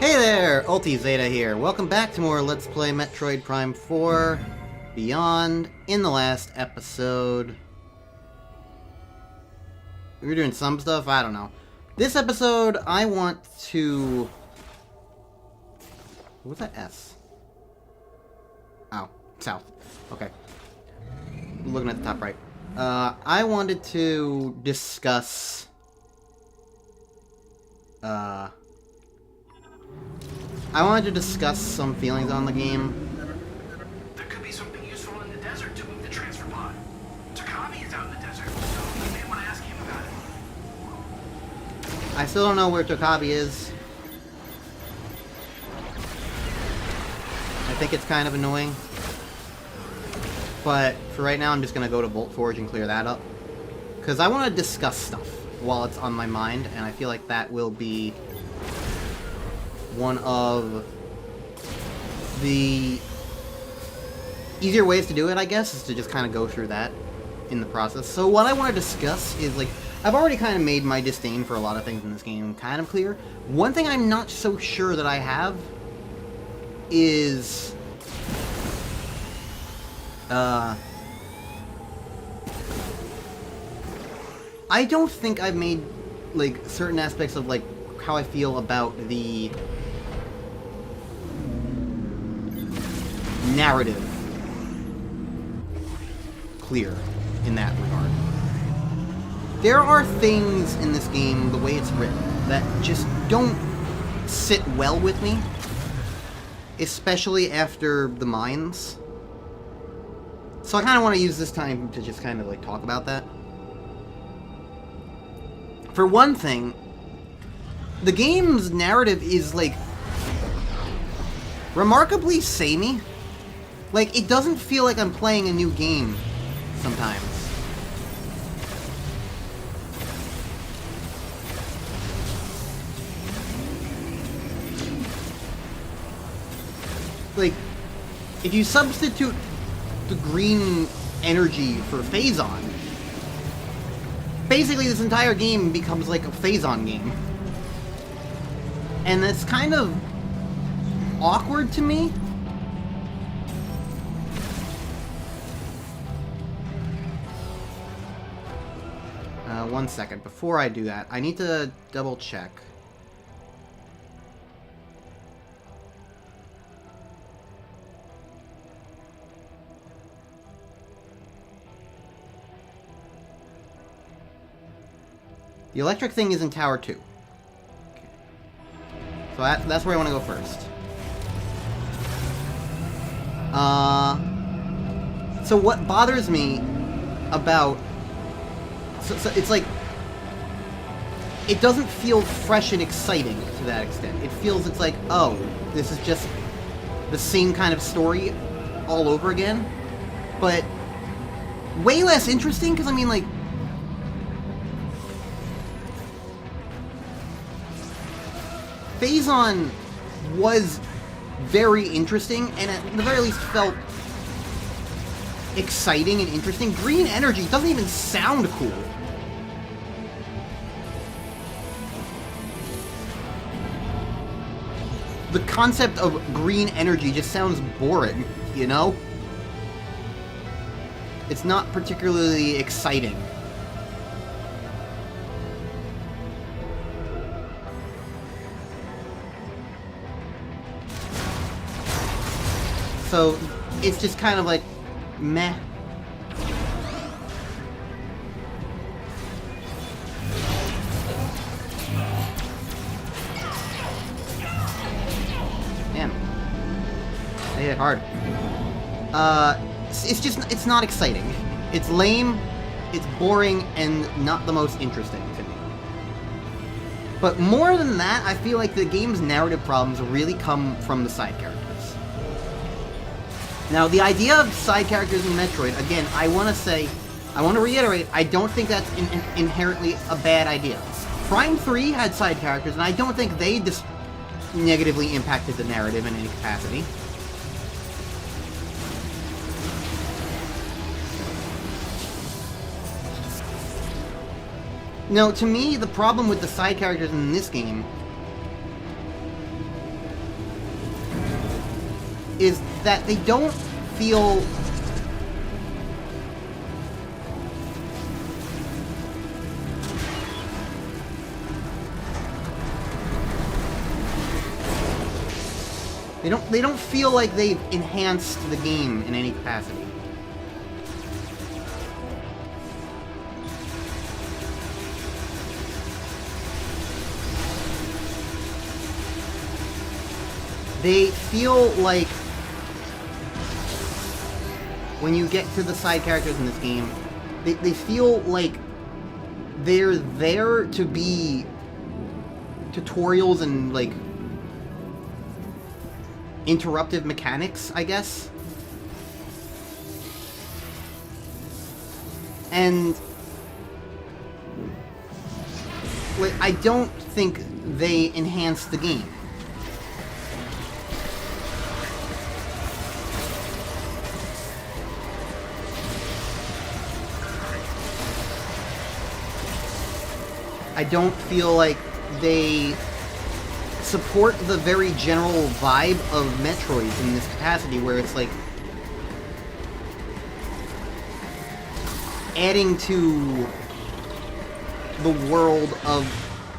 Hey there, Ulti Zeta here. Welcome back to more Let's Play Metroid Prime 4 Beyond. In the last episode, we were doing some stuff, I don't know. This episode, I want to... What was that S? Oh, south. Okay. Looking at the top right. I wanted to discuss... I wanted to discuss some feelings on the game. There could be something useful in the desert to move the transfer pod. Takabi is out in the desert, so you may want to ask him about it. I still don't know where Takabi is. I think it's kind of annoying. But for right now, I'm just going to go to Bolt Forge and clear that up. Because I want to discuss stuff while it's on my mind, and I feel like that will be one of the easier ways to do it, I guess, is to just kind of go through that in the process. So what I want to discuss is, like, I've already kind of made my disdain for a lot of things in this game kind of clear. One thing I'm not so sure that I have is... I don't think I've made, like, certain aspects of, like, how I feel about the narrative clear in that regard. There are things in this game, the way it's written, that just don't sit well with me, especially after the mines. So I kind of want to use this time to just kind of, like, talk about that. For one thing, the game's narrative is, like, remarkably samey. Like, it doesn't feel like I'm playing a new game sometimes. Like, if you substitute the green energy for Phazon, basically this entire game becomes like a Phazon game. And it's kind of awkward to me. One second. Before I do that, I need to double check. The electric thing is in Tower 2. Okay. So that's where I want to go first. So what bothers me about... So it's like... It doesn't feel fresh and exciting to that extent. It feels, it's like, oh, this is just the same kind of story all over again. But way less interesting, because, I mean, like... Phazon was very interesting, and at the very least felt exciting and interesting. Green energy doesn't even sound cool. The concept of green energy just sounds boring, you know? It's not particularly exciting. So, it's just kind of like, meh. Damn. I hit it hard. It's not exciting. It's lame, it's boring, and not the most interesting to me. But more than that, I feel like the game's narrative problems really come from the side characters. Now, the idea of side characters in Metroid, again, I want to reiterate, I don't think that's inherently a bad idea. Prime 3 had side characters, and I don't think they just negatively impacted the narrative in any capacity. No, to me, the problem with the side characters in this game is that they don't feel... They don't feel like they've enhanced the game in any capacity. They feel like when you get to the side characters in this game, they feel like they're there to be tutorials and like interruptive mechanics, I guess. And like, I don't think they enhance the game. I don't feel like they support the very general vibe of Metroid in this capacity, where it's like adding to the world of...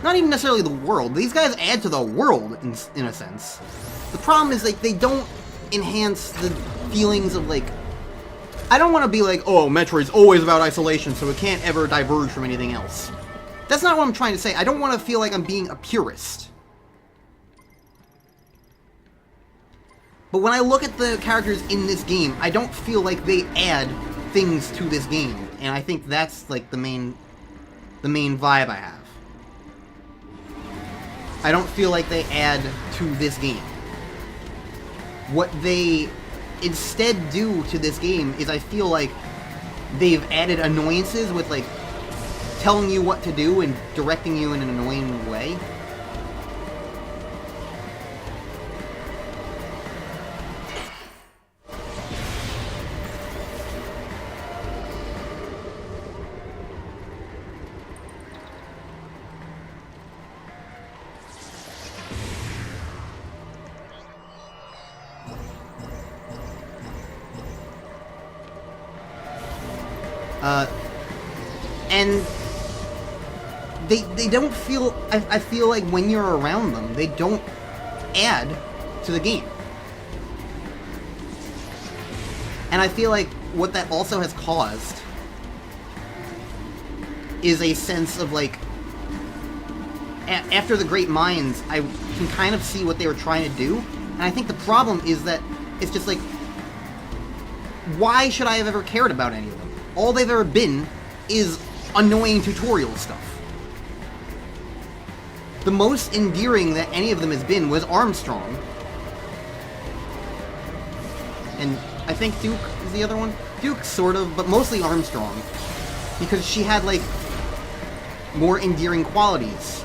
Not even necessarily the world. These guys add to the world, in a sense. The problem is, like, they don't enhance the feelings of, like... I don't want to be like, oh, Metroid's always about isolation, so it can't ever diverge from anything else. That's not what I'm trying to say. I don't want to feel like I'm being a purist. But when I look at the characters in this game, I don't feel like they add things to this game. And I think that's, like, the main vibe I have. I don't feel like they add to this game. What they instead do to this game is I feel like they've added annoyances with, like, telling you what to do and directing you in an annoying way. And they don't feel... I feel like when you're around them, they don't add to the game. And I feel like what that also has caused is a sense of, like... After the Great Minds, I can kind of see what they were trying to do. And I think the problem is that it's just like... Why should I have ever cared about any of them? All they've ever been is annoying tutorial stuff. The most endearing that any of them has been was Armstrong. And I think Duke is the other one. Duke, sort of, but mostly Armstrong. Because she had, like, more endearing qualities.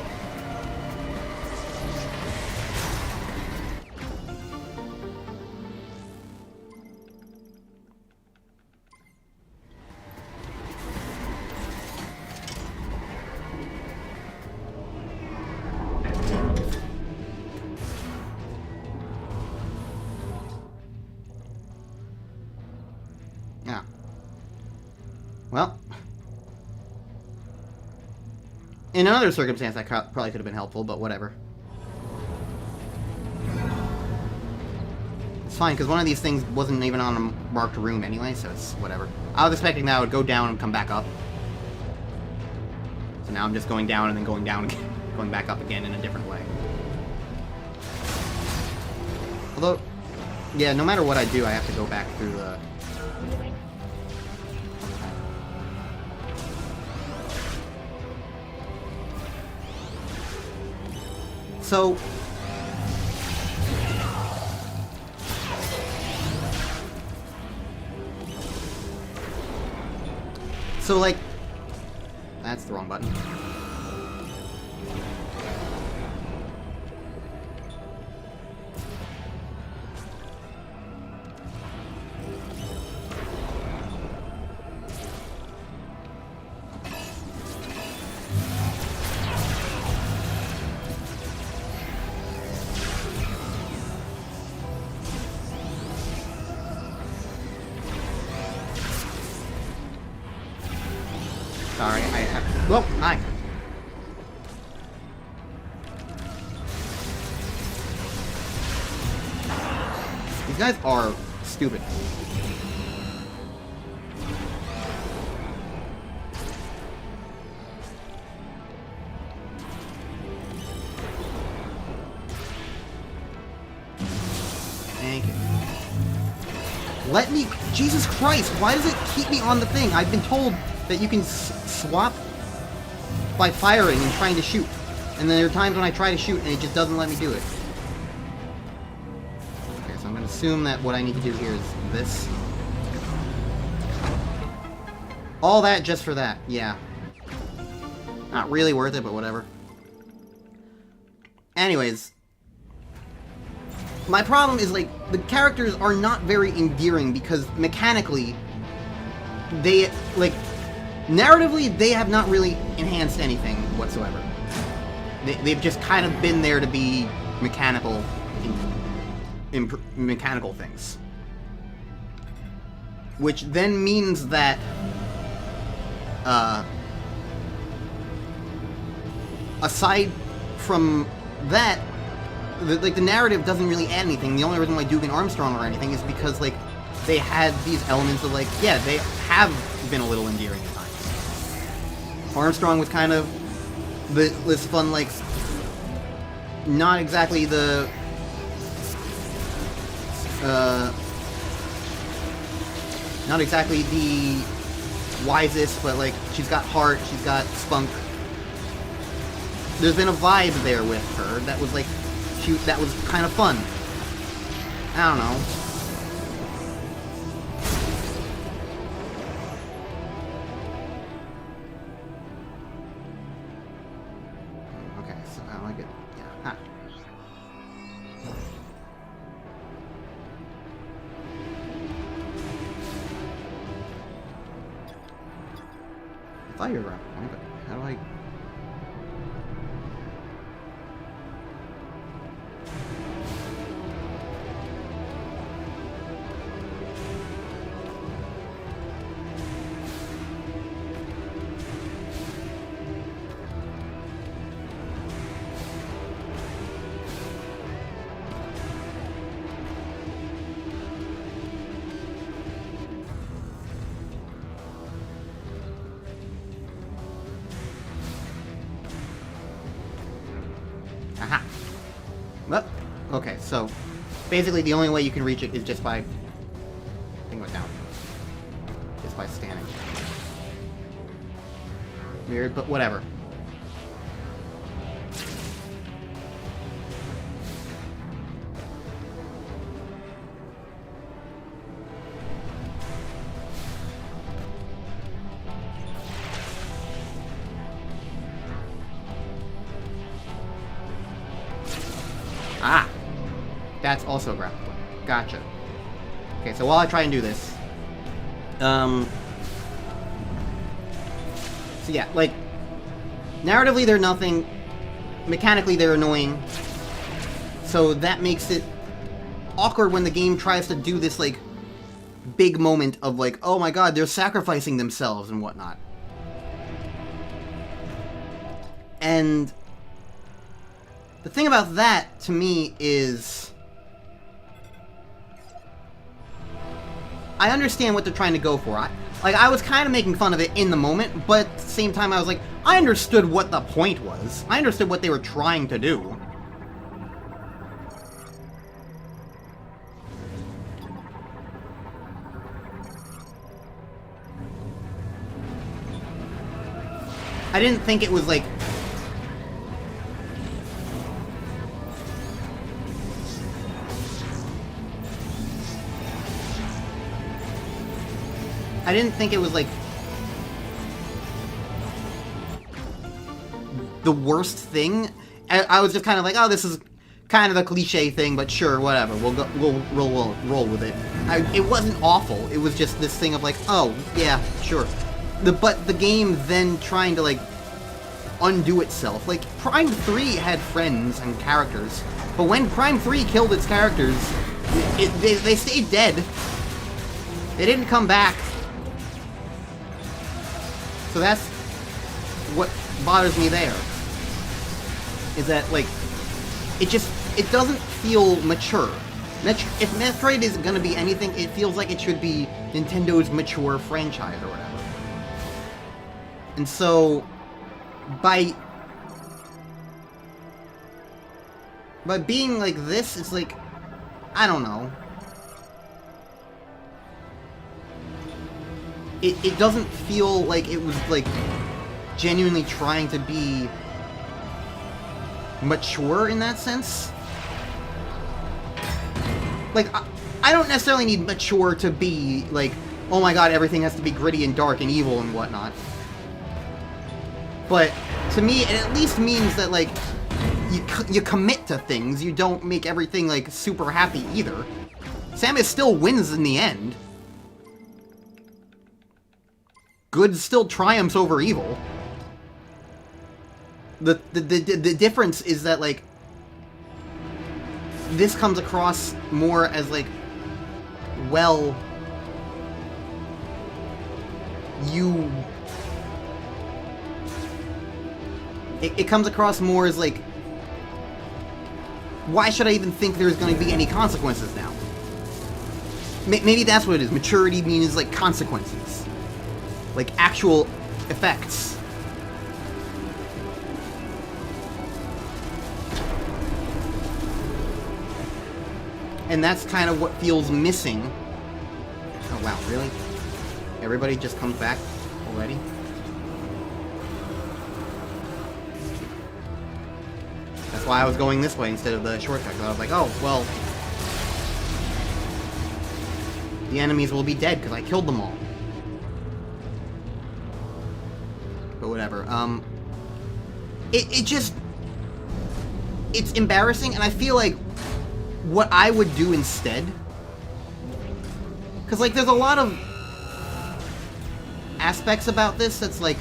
Yeah. Well, in another circumstance, that probably could have been helpful, but whatever. It's fine, because one of these things wasn't even on a marked room anyway, so it's whatever. I was expecting that I would go down and come back up. So now I'm just going down and then going down again, going back up again in a different way. Although, yeah, no matter what I do, I have to go back through the... So... So, like... That's the wrong button. Well, hi. These guys are stupid. Thank you. Let me... Jesus Christ, why does it keep me on the thing? I've been told that you can swap by firing and trying to shoot. And then there are times when I try to shoot and it just doesn't let me do it. Okay, so I'm going to assume that what I need to do here is this. All that just for that, yeah. Not really worth it, but whatever. Anyways. My problem is, like, the characters are not very endearing because mechanically, they, like, narratively, they have not really enhanced anything whatsoever. They've just kind of been there to be mechanical, mechanical things. Which then means that, aside from that, the narrative doesn't really add anything. The only reason why Dugan Armstrong or anything is because, like, they had these elements of, like, yeah, they have been a little endearing at times. Armstrong was kind of this fun, like, not exactly the, not exactly the wisest, but, like, she's got heart, she's got spunk. There's been a vibe there with her that was, like, that was kind of fun. I don't know. Okay, so how do I get... Yeah. Ah. I thought you were around the point, but how do I... Aha! Well, okay, so basically the only way you can reach it is just by... thing went down. Just by standing. Weird, but whatever. Ah! That's also a grapple point. Gotcha. Okay, so while I try and do this... So yeah, like... narratively, they're nothing. Mechanically, they're annoying. So that makes it awkward when the game tries to do this, like, big moment of, like, oh my god, they're sacrificing themselves and whatnot. And... the thing about that, to me, is... I understand what they're trying to go for. I was kind of making fun of it in the moment, but at the same time I was like, I understood what the point was. I understood what they were trying to do. I didn't think it was, like... I didn't think it was, like, the worst thing. I was just kind of like, oh, this is kind of a cliche thing, but sure, whatever. We'll roll with it. It wasn't awful. It was just this thing of like, oh, yeah, sure. But the game then trying to, like, undo itself. Like, Prime 3 had friends and characters, but when Prime 3 killed its characters, they stayed dead. They didn't come back. So that's what bothers me there is that, like, it doesn't feel mature. If Metroid is gonna be anything, it feels like it should be Nintendo's mature franchise or whatever. And so, by being like this, it's like, I don't know. It doesn't feel like it was, like, genuinely trying to be mature in that sense. Like, I don't necessarily need mature to be, like, oh my god, everything has to be gritty and dark and evil and whatnot. But, to me, it at least means that, like, you commit to things, you don't make everything, like, super happy either. Samus still wins in the end. Good still triumphs over evil. The difference is that, like, this comes across more as, like, well, it comes across more as, like, why should I even think there's going to be any consequences now? Maybe that's what it is. Maturity means, like, consequences. Like, actual effects. And that's kind of what feels missing. Oh, wow, really? Everybody just comes back already? That's why I was going this way instead of the shortcut, because I was like, oh, well, the enemies will be dead because I killed them all. But whatever. It's embarrassing, and I feel like what I would do instead, because, like, there's a lot of aspects about this that's like,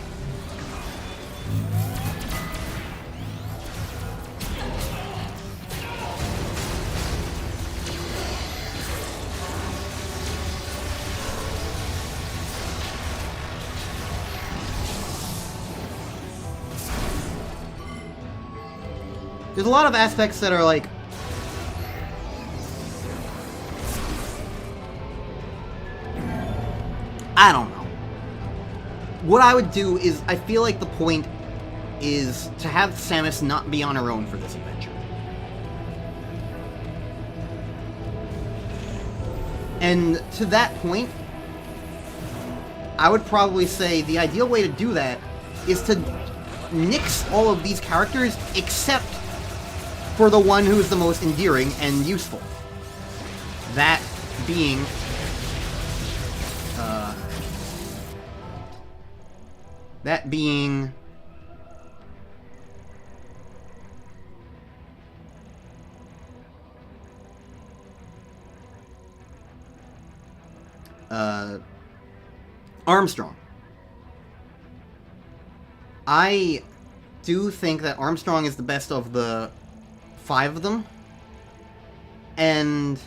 there's a lot of aspects that are like, I don't know. What I would do is, I feel like the point is to have Samus not be on her own for this adventure. And to that point, I would probably say the ideal way to do that is to nix all of these characters except for the one who is the most endearing and useful. That being Armstrong. I do think that Armstrong is the best of the 5 of them, and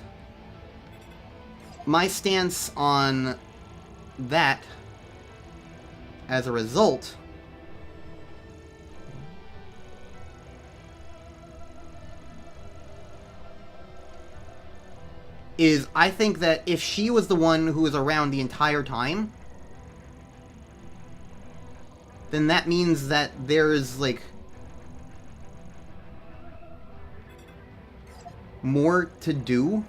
my stance on that as a result is, I think that if she was the one who was around the entire time, then that means that there's, like, more to do.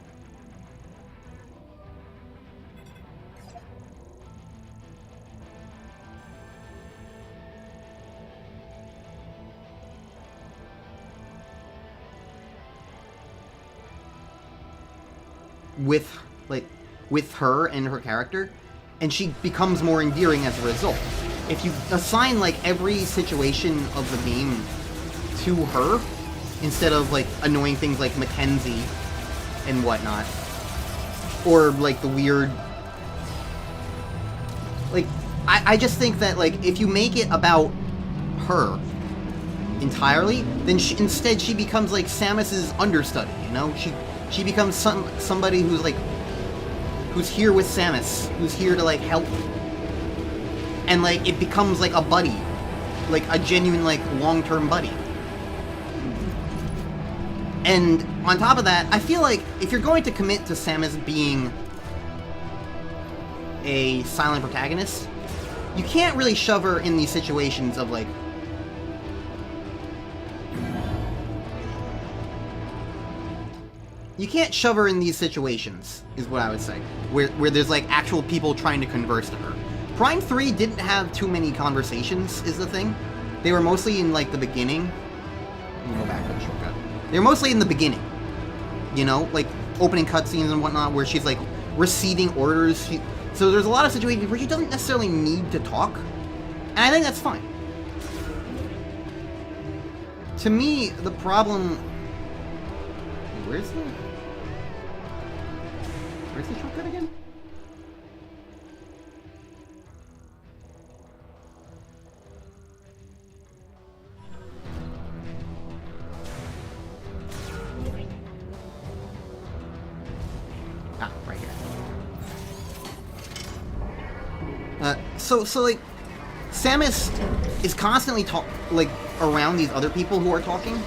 With her and her character, and she becomes more endearing as a result. If you assign, like, every situation of the game to her, instead of, like, annoying things like Mackenzie and whatnot, or, like, the weird, like, I just think that, like, if you make it about her entirely, then instead she becomes, like, Samus's understudy, you know? She becomes somebody who's, like, who's here with Samus, who's here to, like, help. And, like, it becomes, like, a buddy. like a genuine, like, long-term buddy. And on top of that, I feel like if you're going to commit to Samus being a silent protagonist, you can't really shove her in these situations of, like, you can't shove her in these situations, is what I would say, where there's, like, actual people trying to converse to her. Prime 3 didn't have too many conversations, is the thing. They were mostly in, like, the beginning. Let me go back to the shortcut. They were mostly in the beginning. You know? Like, opening cutscenes and whatnot, where she's, like, receiving orders. So there's a lot of situations where she doesn't necessarily need to talk. And I think that's fine. To me, the problem... Where's the shortcut again? Ah, right here. So like, Samus is constantly like, around these other people who are talking.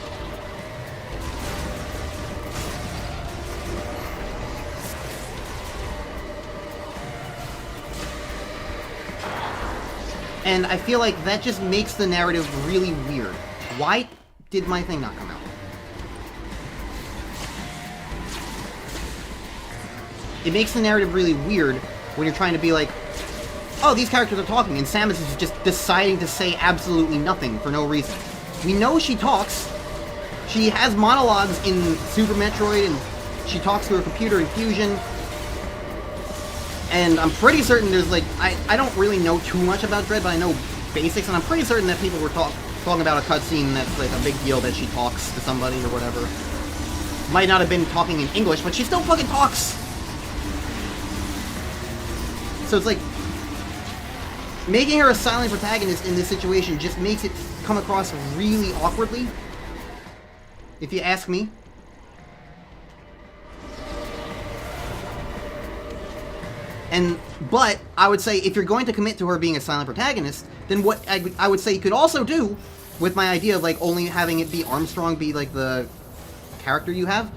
And I feel like that just makes the narrative really weird. Why did my thing not come out? It makes the narrative really weird when you're trying to be like, oh, these characters are talking, and Samus is just deciding to say absolutely nothing for no reason. We know she talks. She has monologues in Super Metroid, and she talks to her computer in Fusion. And I'm pretty certain there's, like, I don't really know too much about Dread, but I know basics, and I'm pretty certain that people were talking about a cutscene that's, like, a big deal that she talks to somebody or whatever. Might not have been talking in English, but she still fucking talks! So it's like, making her a silent protagonist in this situation just makes it come across really awkwardly, if you ask me. But I would say, if you're going to commit to her being a silent protagonist, then what I would say you could also do, with my idea of, like, only having it be Armstrong be, like, the character you have,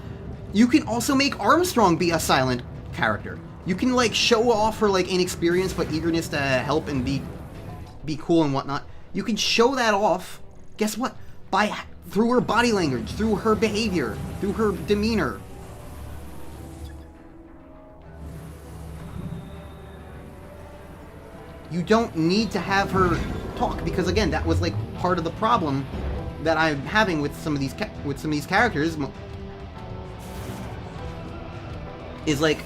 you can also make Armstrong be a silent character. You can, like, show off her, like, inexperience but eagerness to help and be cool and whatnot. You can show that off, guess what? Through her body language, through her behavior, through her demeanor. You don't need to have her talk, because again, that was, like, part of the problem that I'm having with some of these characters. Is like,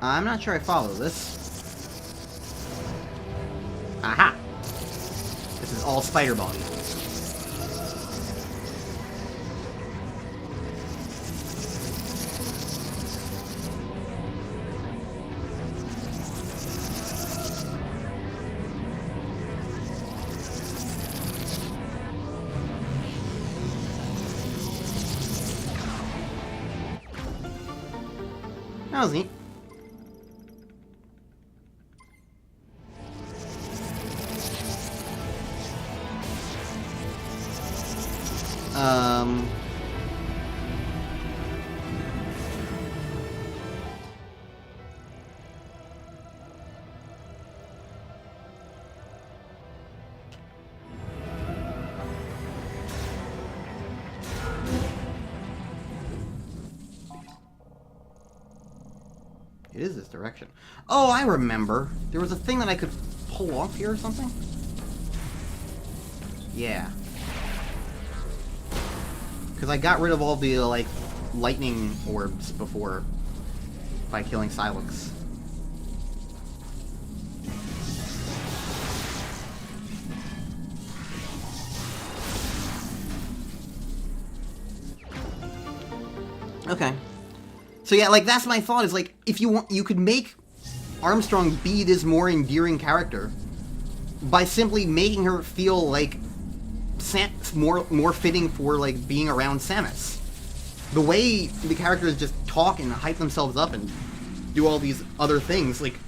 I'm not sure I follow this. Aha! This is all spider body. That was neat. It is this direction. Oh, I remember. There was a thing that I could pull off here or something? Yeah. Because I got rid of all the, like, lightning orbs before by killing Silex. Okay. So yeah, like, that's my thought, is like, if you want, you could make Armstrong be this more endearing character by simply making her feel like more fitting for, like, being around Samus. The way the characters just talk and hype themselves up and do all these other things, like,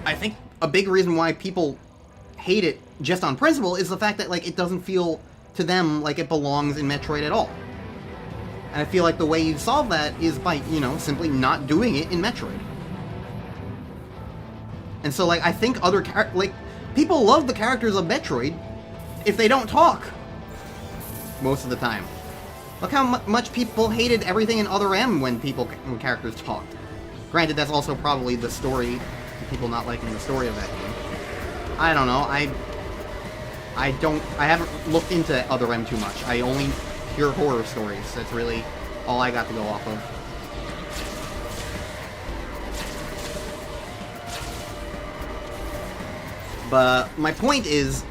I think a big reason why people hate it just on principle is the fact that, like, it doesn't feel to them like it belongs in Metroid at all. And I feel like the way you solve that is by, you know, simply not doing it in Metroid. And so, like, I think people love the characters of Metroid if they don't talk most of the time. Look how much people hated everything in Other M when characters talked. Granted, that's also probably the story, people not liking the story of that game. I don't know, I haven't looked into Other M too much. I only hear horror stories. That's really all I got to go off of. But my point is,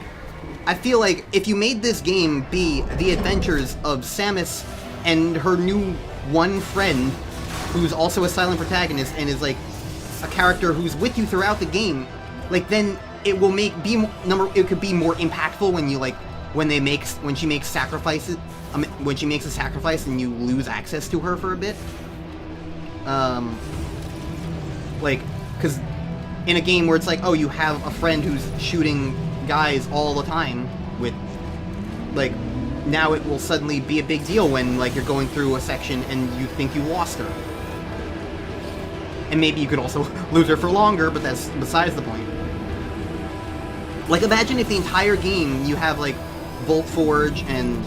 I feel like if you made this game be the adventures of Samus and her new one friend, who's also a silent protagonist and is like a character who's with you throughout the game, like, then it will it could be more impactful when you, like, when she makes sacrifices, when she makes a sacrifice and you lose access to her for a bit. Like, because in a game where it's like, oh, you have a friend who's shooting guys all the time with, like, now it will suddenly be a big deal when, like, you're going through a section and you think you lost her. And maybe you could also lose her for longer, but that's besides the point. Like, imagine if the entire game you have, like, Volt Forge and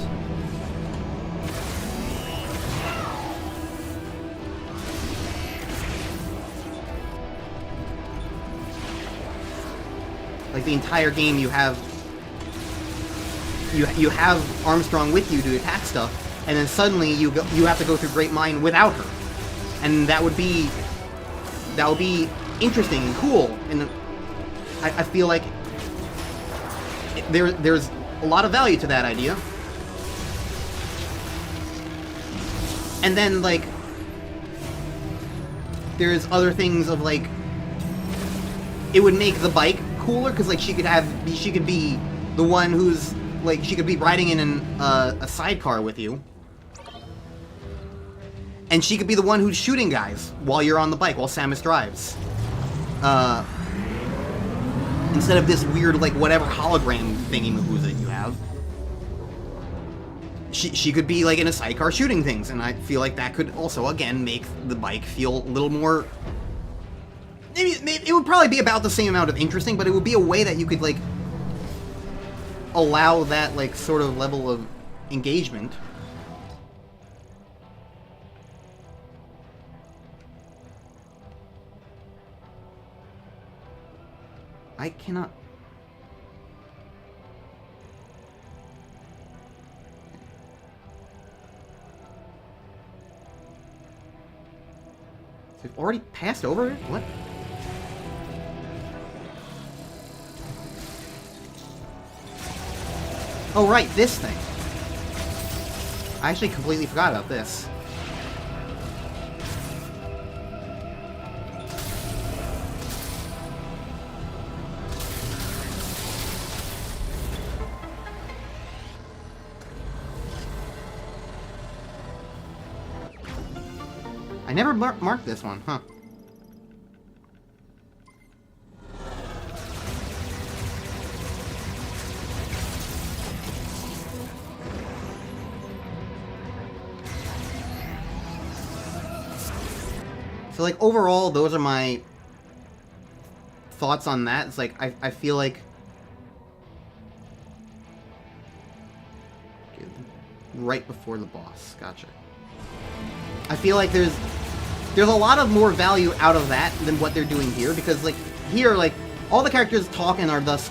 like, the entire game you have Armstrong with you to attack stuff, and then suddenly you have to go through Great Mine without her. And that would be interesting and cool, and I feel like there's a lot of value to that idea. And then, like, there's other things of, like, it would make the bike cooler, because, like, she could be the one who's, like, she could be riding in a sidecar with you, and she could be the one who's shooting guys while you're on the bike, while Samus drives. Instead of this weird, like, whatever hologram thingy-maboos that you have. She could be, like, in a sidecar shooting things, and I feel like that could also, again, make the bike feel a little more... Maybe it would probably be about the same amount of interesting, but it would be a way that you could, like, allow that, like, sort of level of engagement. I cannot... We've already passed over it? What? Oh, right, this thing. I actually completely forgot about this. I never marked this one, huh? So, like, overall, those are my thoughts on that. It's like, I feel like... Right before the boss. Gotcha. I feel like there's a lot of more value out of that than what they're doing here, because, like, here, like, all the characters talk and are thus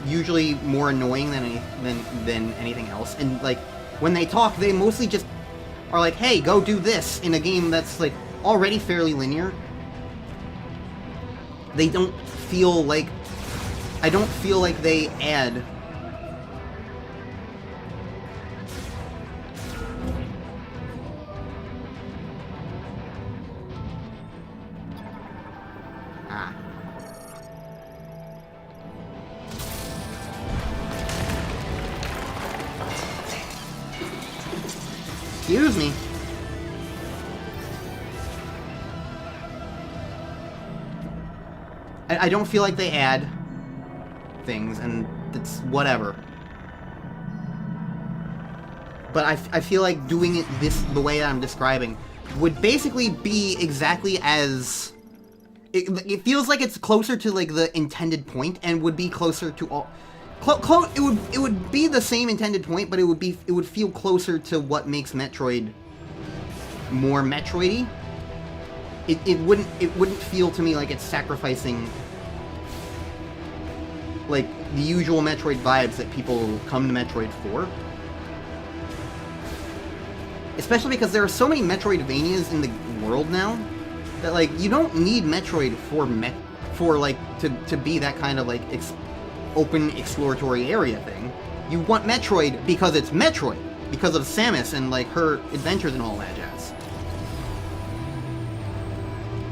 usually more annoying than anything else. And, like, when they talk, they mostly just are like, hey, go do this, in a game that's, like, already fairly linear. They don't feel like... I don't feel like they add... Excuse me. I don't feel like they add things, and it's whatever. But I feel like doing it the way that I'm describing would basically be exactly as... It feels like it's closer to, like, the intended point, and would be closer to all... it would be the same intended point, but it would feel closer to what makes Metroid more Metroid-y. It wouldn't feel to me like it's sacrificing, like, the usual Metroid vibes that people come to Metroid for. Especially because there are so many Metroidvanias in the world now that, like, you don't need Metroid for like to be that kind of, like, open exploratory area thing. You want Metroid because it's Metroid, because of Samus and, like, her adventures and all that jazz.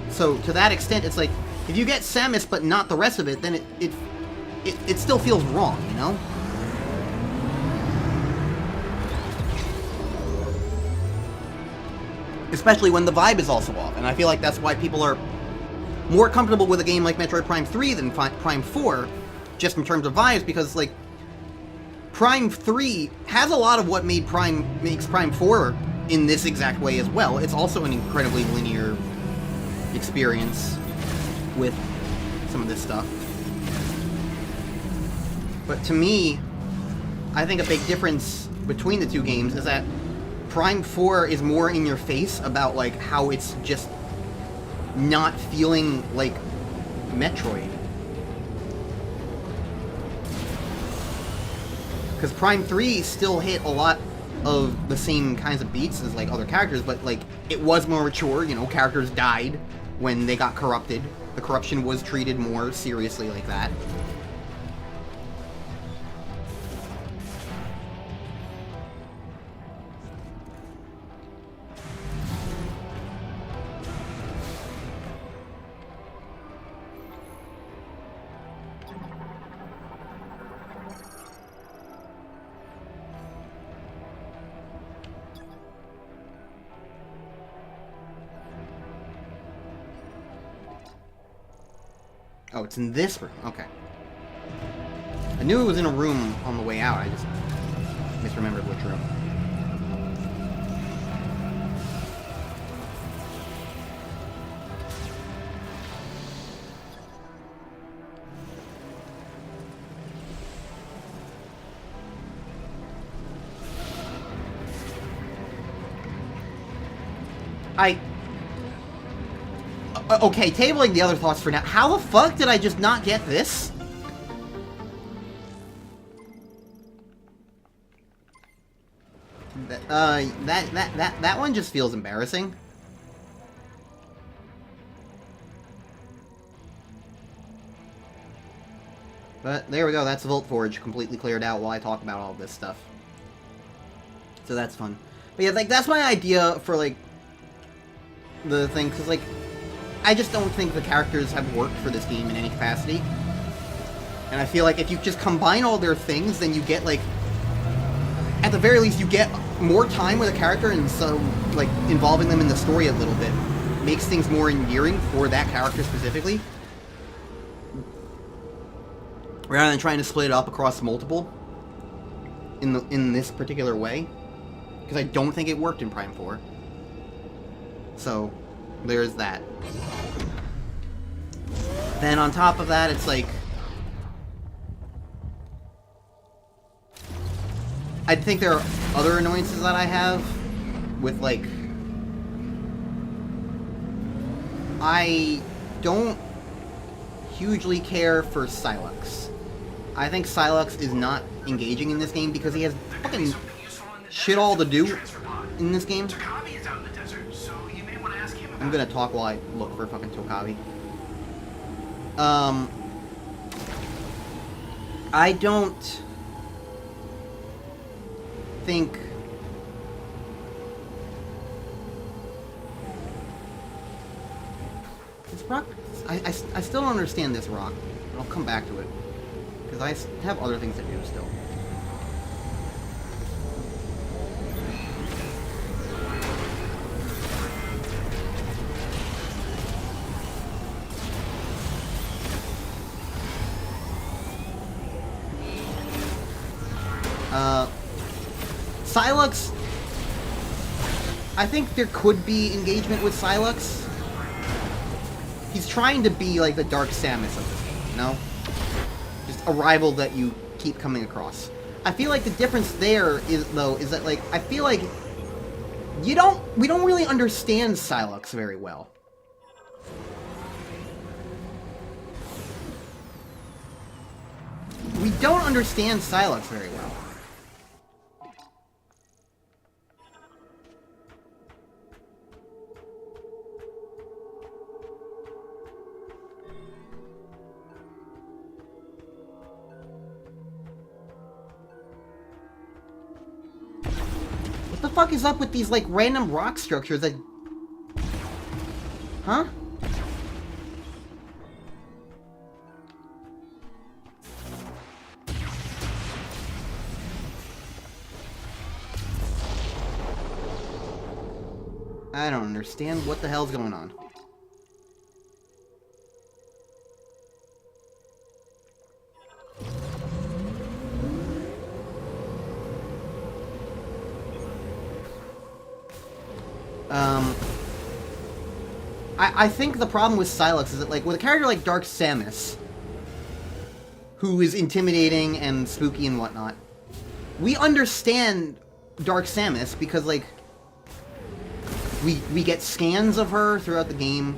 So to that extent, it's like, if you get Samus but not the rest of it, then it still feels wrong, you know? Especially when the vibe is also off, and I feel like that's why people are more comfortable with a game like Metroid Prime 3 than Prime 4, just in terms of vibes, because, like, Prime 3 has a lot of what makes Prime 4 in this exact way as well. It's also an incredibly linear experience with some of this stuff. But to me, I think a big difference between the two games is that Prime 4 is more in your face about, like, how it's just not feeling like Metroid. Because Prime 3 still hit a lot of the same kinds of beats as, like, other characters, but, like, it was more mature, you know, characters died when they got corrupted. The corruption was treated more seriously like that. Oh, it's in this room. Okay. I knew it was in a room on the way out. I just misremembered which room. Okay, tabling the other thoughts for now. How the fuck did I just not get this? That one just feels embarrassing. But there we go, that's Vault Forge completely cleared out while I talk about all this stuff. So that's fun. But yeah, like, that's my idea for, like, the thing, because, like, I just don't think the characters have worked for this game in any capacity. And I feel like if you just combine all their things, then you get, like, at the very least, you get more time with a character, and so, like, involving them in the story a little bit makes things more endearing for that character specifically, rather than trying to split it up across multiple in this particular way, because I don't think it worked in Prime 4. So there's that. Then on top of that, it's like, I think there are other annoyances that I have with, like, I don't hugely care for Sylux. I think Sylux is not engaging in this game because he has fucking shit all to do in this game. I'm gonna talk while I look for fucking Tokavi. I don't think this rock. I still don't understand this rock, but I'll come back to it because I have other things to do still. Sylux... I think there could be engagement with Sylux. He's trying to be like the Dark Samus of this game, you know? Just a rival that you keep coming across. I feel like the difference there is, though, is that, like, I feel like we don't really understand Sylux very well. We don't understand Sylux very well. What the fuck is up with these, like, random rock structures that... Huh? I don't understand what the hell's going on. I think the problem with Sylux is that, like, with a character like Dark Samus, who is intimidating and spooky and whatnot, we understand Dark Samus because, like, we get scans of her throughout the game,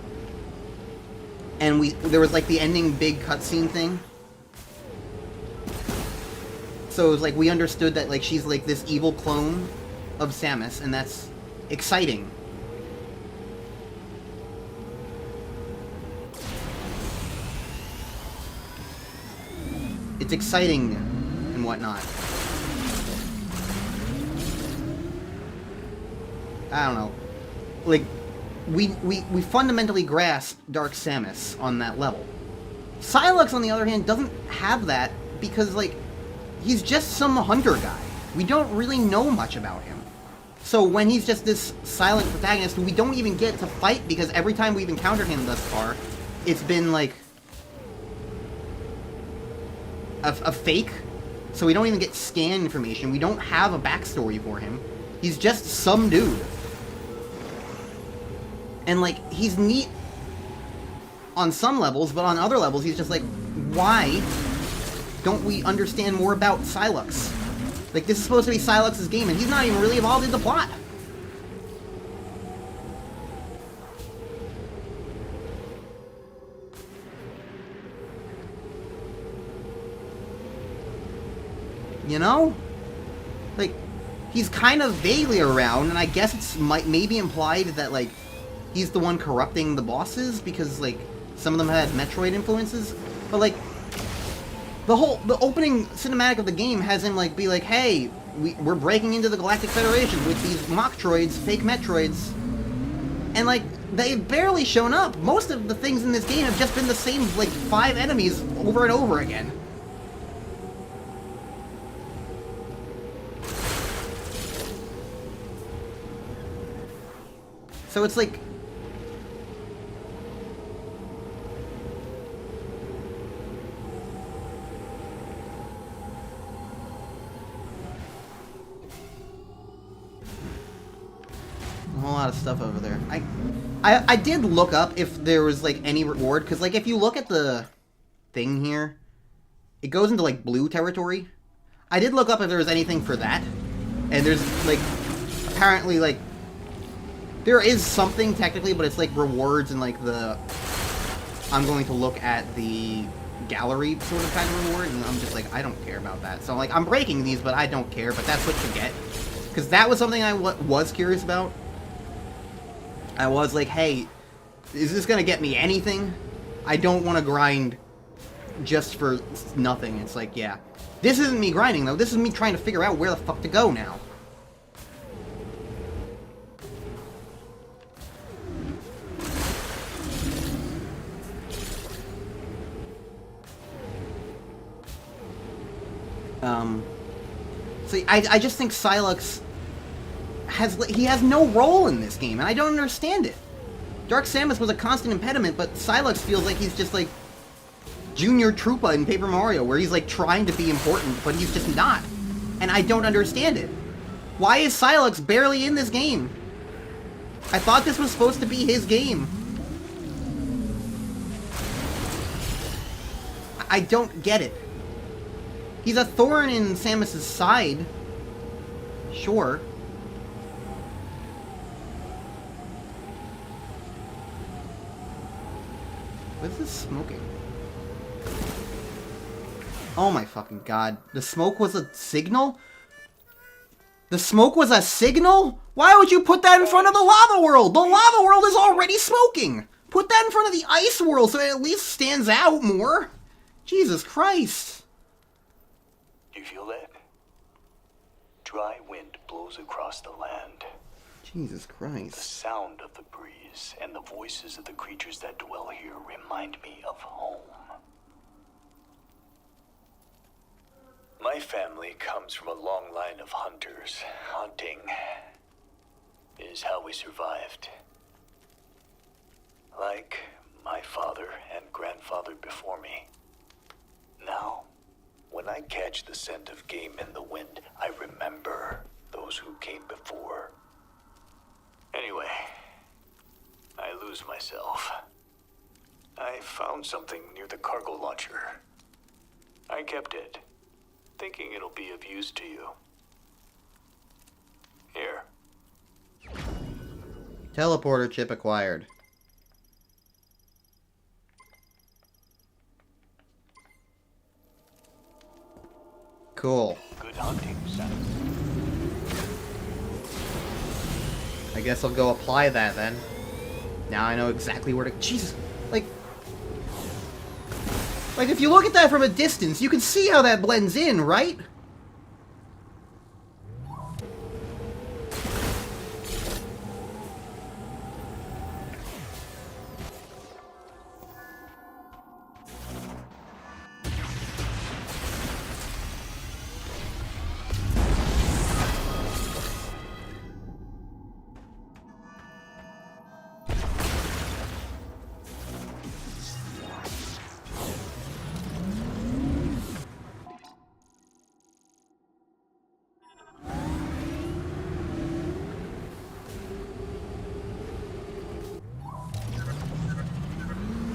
and there was, like, the ending big cutscene thing. So it was like we understood that, like, she's like this evil clone of Samus, and that's exciting. It's exciting and whatnot. I don't know. Like, we fundamentally grasp Dark Samus on that level. Sylux, on the other hand, doesn't have that because, like, he's just some hunter guy. We don't really know much about him. So when he's just this silent protagonist who we don't even get to fight because every time we've encountered him thus far, it's been, like, a fake. So we don't even get scan information. We don't have a backstory for him. He's just some dude. And, like, he's neat on some levels, but on other levels, he's just like, why don't we understand more about Sylux? Like, this is supposed to be Sylux's game, and he's not even really involved in the plot. You know? Like, he's kind of vaguely around, and I guess it's maybe implied that, like, he's the one corrupting the bosses because, like, some of them had Metroid influences. But, like, the opening cinematic of the game has him, like, be like, hey, we're breaking into the Galactic Federation with these Mocktroids, fake Metroids. And, like, they've barely shown up. Most of the things in this game have just been the same, like, 5 enemies over and over again. So it's like... a whole lot of stuff over there. I did look up if there was, like, any reward, because, like, if you look at the thing here, it goes into, like, blue territory. I did look up if there was anything for that, and there's, like, apparently, like, there is something, technically, but it's, like, rewards and, like, the... I'm going to look at the gallery sort of kind of reward, and I'm just like, I don't care about that. So, like, I'm breaking these, but I don't care, but that's what you get. Because that was something I was curious about. I was like, hey, is this going to get me anything? I don't want to grind just for nothing. It's like, yeah. This isn't me grinding, though. This is me trying to figure out where the fuck to go now. So I just think Sylux has no role in this game, and I don't understand it. Dark Samus was a constant impediment, but Sylux feels like he's just like Junior Troopa in Paper Mario, where he's like trying to be important, but he's just not. And I don't understand it. Why is Silex barely in this game? I thought this was supposed to be his game. I don't get it. He's a thorn in Samus's side. Sure. What is this smoking? Oh my fucking god. The smoke was a signal? The smoke was a signal? Why would you put that in front of the lava world? The lava world is already smoking! Put that in front of the ice world so it at least stands out more. Jesus Christ. Do you feel that? Dry wind blows across the land. Jesus The Christ. sound of the breeze and the voices of the creatures that dwell here remind me of home. My family comes from a long line of hunters. Hunting is how we survived. Like my father and grandfather before me. Now, when I catch the scent of game in the wind, I remember those who came before. Anyway, I lose myself. I found something near the cargo launcher. I kept it, thinking it'll be of use to you. Here. Teleporter chip acquired. Cool. Good hunting, son. I guess I'll go apply that then. Now I know exactly where to... Jesus! Like if you look at that from a distance, you can see how that blends in, right?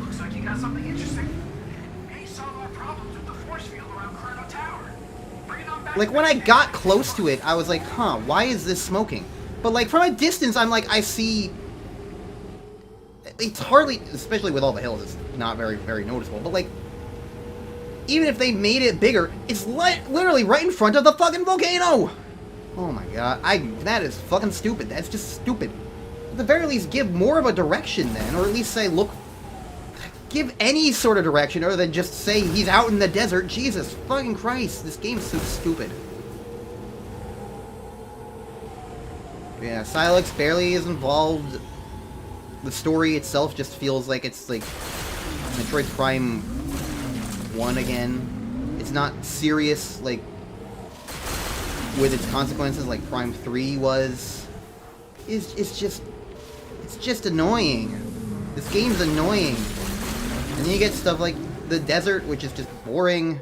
Looks like you got something interesting. May solve our problems with the force field around Chrono Tower. Bring it on back. Like, when I got close to it, I was like, huh, why is this smoking? But, like, from a distance, I'm like, I see... It's hardly, especially with all the hills, it's not very, very noticeable. But, like, even if they made it bigger, it's literally right in front of the fucking volcano! Oh my god, that is fucking stupid. That's just stupid. At the very least, give more of a direction then, or at least say, look... Give any sort of direction other than just say he's out in the desert. Jesus fucking Christ, this game's so stupid. Yeah, Silex barely is involved. The story itself just feels like it's like Metroid Prime 1 again. It's not serious, like, with its consequences like Prime 3 was. It's just annoying. This game's annoying. And then you get stuff like the desert, which is just boring.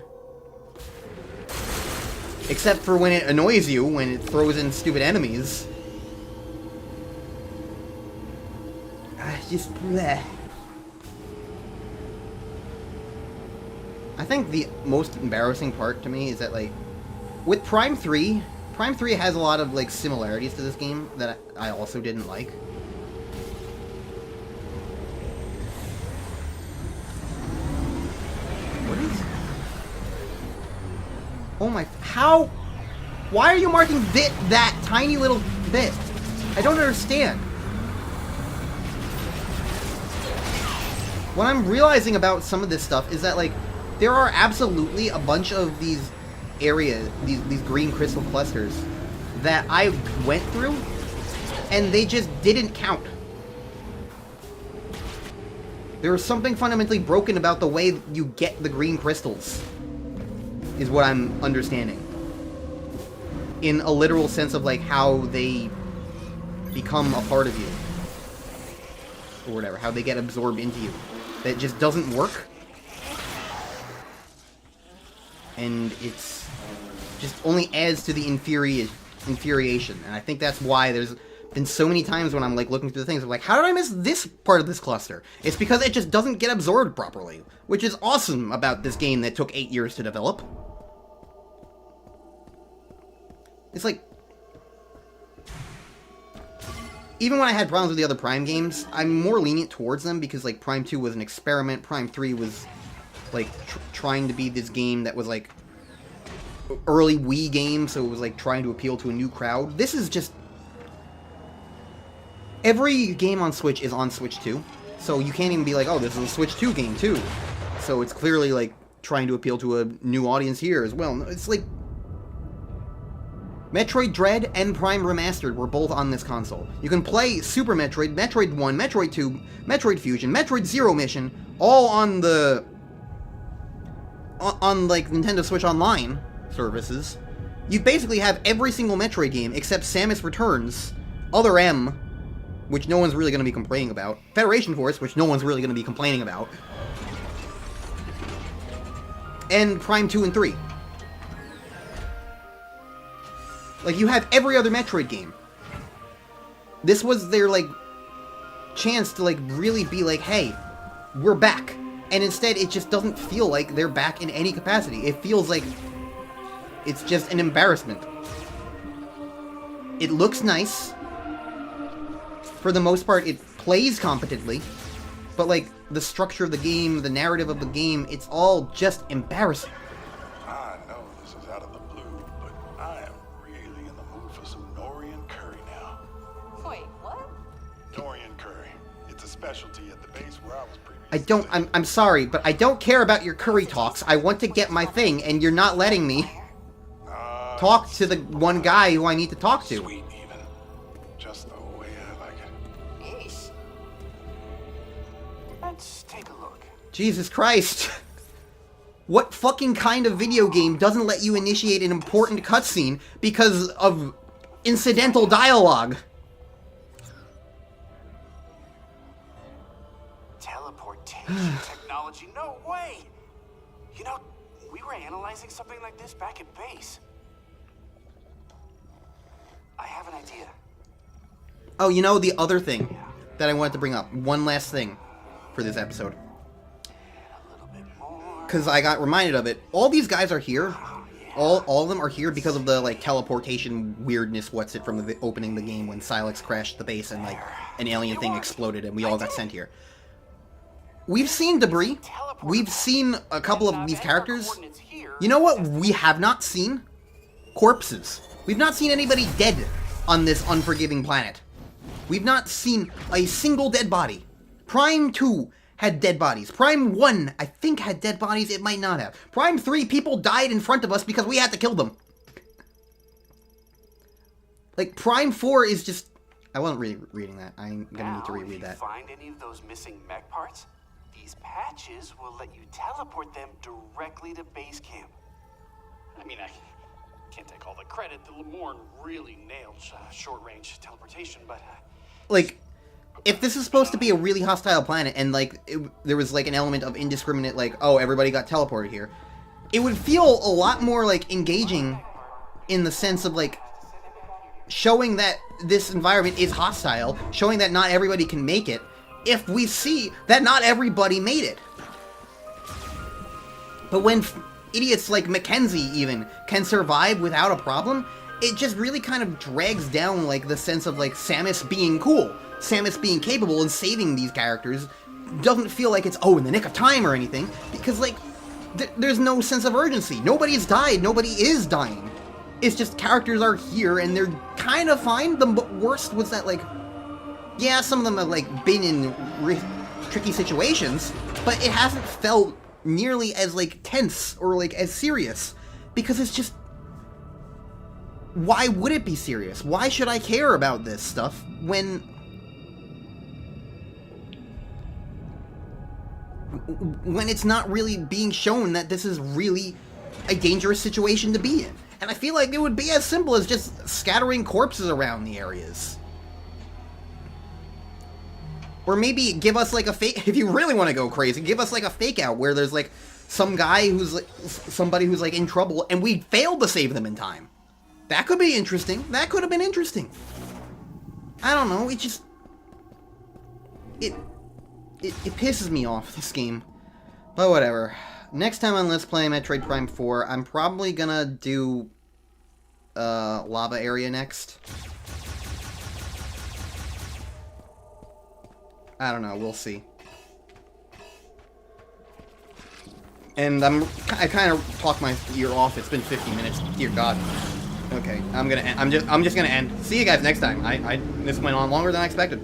Except for when it annoys you, when it throws in stupid enemies. Just bleh. I think the most embarrassing part to me is that, like, with Prime 3 has a lot of, like, similarities to this game that I also didn't like. What is... Oh my... How... Why are you marking that tiny little bit? I don't understand. What I'm realizing about some of this stuff is that, like, there are absolutely a bunch of these areas, these green crystal clusters, that I went through, and they just didn't count. There was something fundamentally broken about the way you get the green crystals, is what I'm understanding. In a literal sense of, like, how they become a part of you. Or whatever, how they get absorbed into you. That just doesn't work. And it's just only adds to the infuriation. And I think that's why there's been so many times when I'm like looking through the things, I'm like, how did I miss this part of this cluster? It's because it just doesn't get absorbed properly, which is awesome about this game that took 8 years to develop. It's like, even when I had problems with the other Prime games, I'm more lenient towards them because, like, Prime 2 was an experiment. Prime 3 was, like, trying to be this game that was, like, early Wii game, so it was, like, trying to appeal to a new crowd. This is just... Every game on Switch is on Switch 2, so you can't even be like, oh, this is a Switch 2 game, too. So it's clearly, like, trying to appeal to a new audience here as well. It's like... Metroid Dread and Prime Remastered were both on this console. You can play Super Metroid, Metroid 1, Metroid 2, Metroid Fusion, Metroid Zero Mission, all on the... on, like, Nintendo Switch Online services. You basically have every single Metroid game except Samus Returns, Other M, which no one's really going to be complaining about, Federation Force, which no one's really going to be complaining about, and Prime 2 and 3. Like, you have every other Metroid game. This was their, like, chance to, like, really be like, hey, we're back. And instead, it just doesn't feel like they're back in any capacity. It feels like it's just an embarrassment. It looks nice. For the most part, it plays competently. But, like, the structure of the game, the narrative of the game, it's all just embarrassing. I know this is out of the blue, but I am really in the mood for some nori and curry now. Wait, what? Nori and curry. It's a specialty at the base where I was previously. I'm sorry, but I don't care about your curry talks. I want to get my thing, and you're not letting me talk to the one guy who I need to talk to. Sweet even. Just the way I like it. Yeesh. Let's take a look. Jesus Christ. What fucking kind of video game doesn't let you initiate an important cutscene because of incidental dialogue? Teleportation technology? No way! You know, we were analyzing something like this back at base. I have an idea. Oh, you know, the other thing that I wanted to bring up. One last thing for this episode. A little bit more. Because I got reminded of it. All these guys are here. All of them are here because of the, like, teleportation weirdness, what's it, from the opening the game when Silex crashed the base and, like, an alien thing exploded and we all got sent here. We've seen debris. We've seen a couple of these characters. You know what we have not seen? Corpses. We've not seen anybody dead on this unforgiving planet. We've not seen a single dead body. Prime 2 had dead bodies. Prime 1, I think, had dead bodies. It might not have. Prime 3, people died in front of us because we had to kill them. Like, Prime 4 is just... I wasn't really reading that. I'm gonna need to reread that. If you find any of those missing mech parts, these patches will let you teleport them directly to base camp. I mean, I can't take all the credit. The Lemorne really nailed short-range teleportation, but... like, if this is supposed to be a really hostile planet and, like, there was, like, an element of indiscriminate, like, oh, everybody got teleported here, it would feel a lot more, like, engaging in the sense of, like, showing that this environment is hostile, showing that not everybody can make it, if we see that not everybody made it. But when idiots like Mackenzie, even, can survive without a problem, it just really kind of drags down, like, the sense of, like, Samus being cool. Samus being capable and saving these characters doesn't feel like it's, oh, in the nick of time or anything, because, like, there's no sense of urgency. Nobody's died, nobody is dying. It's just characters are here and they're kind of fine. The worst was that, like, yeah, some of them have, like, been in tricky situations, but it hasn't felt nearly as, like, tense or, like, as serious, because it's just... Why would it be serious? Why should I care about this stuff when it's not really being shown that this is really a dangerous situation to be in? And I feel like it would be as simple as just scattering corpses around the areas. Or maybe give us, like, a fake... If you really want to go crazy, give us, like, a fake out where there's, like, some guy who's, like, somebody who's, like, in trouble, and we failed to save them in time. That could be interesting. That could have been interesting. I don't know, it just... It pisses me off, this game. But whatever. Next time on Let's Play Metroid Prime 4, I'm probably gonna do... lava area next. I don't know, we'll see. And I kind of talked my ear off. It's been 50 minutes. Dear God. Okay, I'm just gonna end. See you guys next time. This went on longer than I expected.